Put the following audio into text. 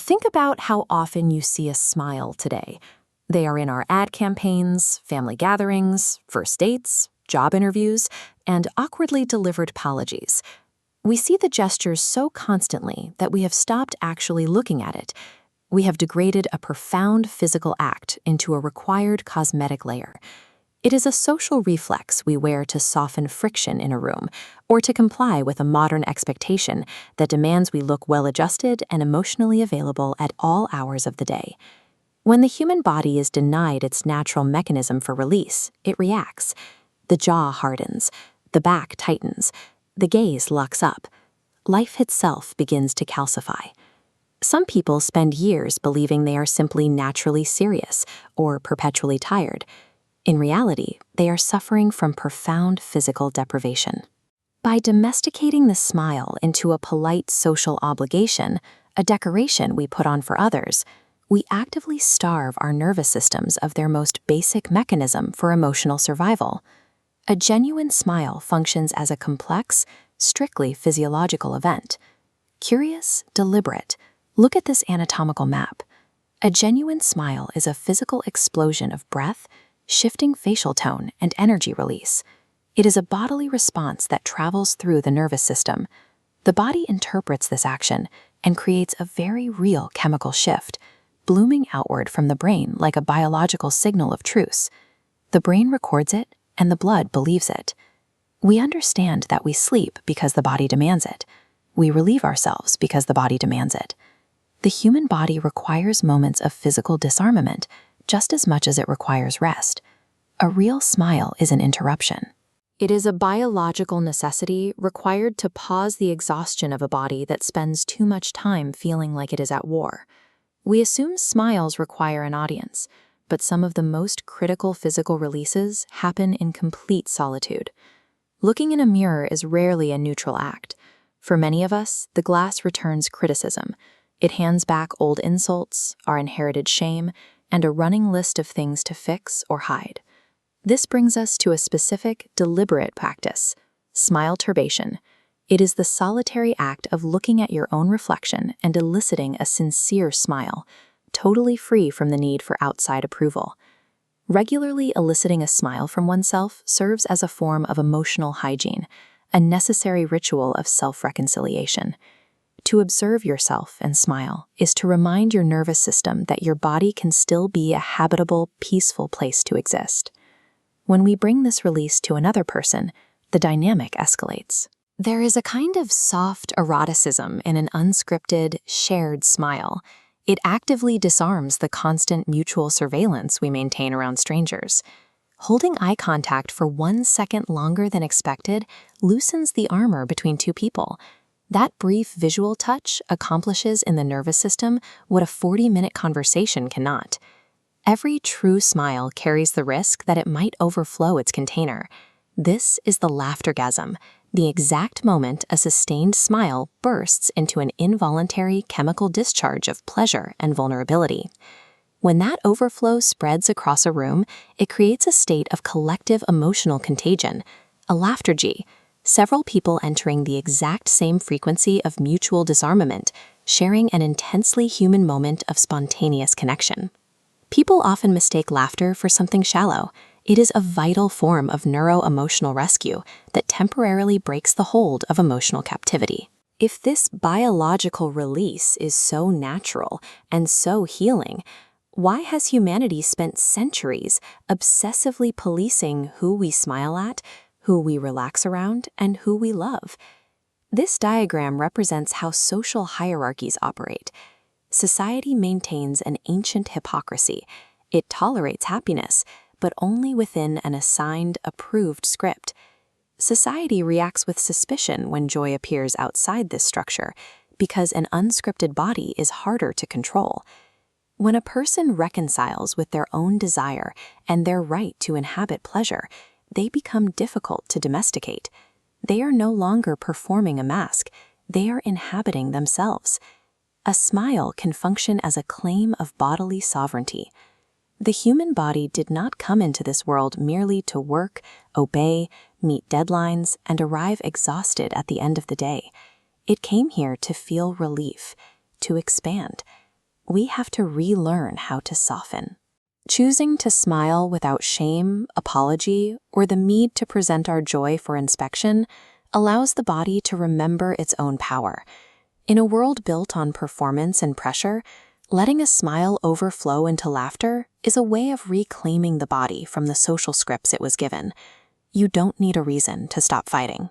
Think about how often you see a smile today. They are in our ad campaigns, family gatherings, first dates, job interviews, and awkwardly delivered apologies. We see the gestures so constantly that we have stopped actually looking at it. We have degraded a profound physical act into a required cosmetic layer. It is a social reflex we wear to soften friction in a room, or to comply with a modern expectation that demands we look well-adjusted and emotionally available at all hours of the day. When the human body is denied its natural mechanism for release, it reacts. The jaw hardens, the back tightens, the gaze locks up. Life itself begins to calcify. Some people spend years believing they are simply naturally serious or perpetually tired. In reality, they are suffering from profound physical deprivation. By domesticating the smile into a polite social obligation, a decoration we put on for others, we actively starve our nervous systems of their most basic mechanism for emotional survival. A genuine smile functions as a complex, strictly physiological event. Curious, deliberate. Look at this anatomical map. A genuine smile is a physical explosion of breath, shifting facial tone, and energy release. It is a bodily response that travels through the nervous system. The body interprets this action and creates a very real chemical shift, blooming outward from the brain like a biological signal of truce. The brain records it, and the blood believes it. We understand that we sleep because the body demands it. We relieve ourselves because the body demands it. The human body requires moments of physical disarmament just as much as it requires rest. A real smile is an interruption. It is a biological necessity required to pause the exhaustion of a body that spends too much time feeling like it is at war. We assume smiles require an audience, but some of the most critical physical releases happen in complete solitude. Looking in a mirror is rarely a neutral act. For many of us, the glass returns criticism. It hands back old insults, our inherited shame, and a running list of things to fix or hide. This brings us to a specific, deliberate practice, smileturbation. It is the solitary act of looking at your own reflection and eliciting a sincere smile, totally free from the need for outside approval. Regularly eliciting a smile from oneself serves as a form of emotional hygiene, a necessary ritual of self-reconciliation. To observe yourself and smile is to remind your nervous system that your body can still be a habitable, peaceful place to exist. When we bring this release to another person, the dynamic escalates. There is a kind of soft eroticism in an unscripted, shared smile. It actively disarms the constant mutual surveillance we maintain around strangers. Holding eye contact for 1 second longer than expected loosens the armor between two people. That brief visual touch accomplishes in the nervous system what a 40-minute conversation cannot. Every true smile carries the risk that it might overflow its container. This is the laughtergasm, the exact moment a sustained smile bursts into an involuntary chemical discharge of pleasure and vulnerability. When that overflow spreads across a room, it creates a state of collective emotional contagion, a laughtergy. Several people entering the exact same frequency of mutual disarmament, sharing an intensely human moment of spontaneous connection. People often mistake laughter for something shallow. It is a vital form of neuro-emotional rescue that temporarily breaks the hold of emotional captivity. If this biological release is so natural and so healing, why has humanity spent centuries obsessively policing who we smile at, who we relax around, and who we love? This diagram represents how social hierarchies operate. Society maintains an ancient hypocrisy. It tolerates happiness, but only within an assigned, approved script. Society reacts with suspicion when joy appears outside this structure, because an unscripted body is harder to control. When a person reconciles with their own desire and their right to inhabit pleasure, they become difficult to domesticate. They are no longer performing a mask, they are inhabiting themselves. A smile can function as a claim of bodily sovereignty. The human body did not come into this world merely to work, obey, meet deadlines, and arrive exhausted at the end of the day. It came here to feel relief, to expand. we have to relearn how to soften. Choosing to smile without shame, apology, or the need to present our joy for inspection allows the body to remember its own power. In a world built on performance and pressure, letting a smile overflow into laughter is a way of reclaiming the body from the social scripts it was given. You don't need a reason to stop fighting.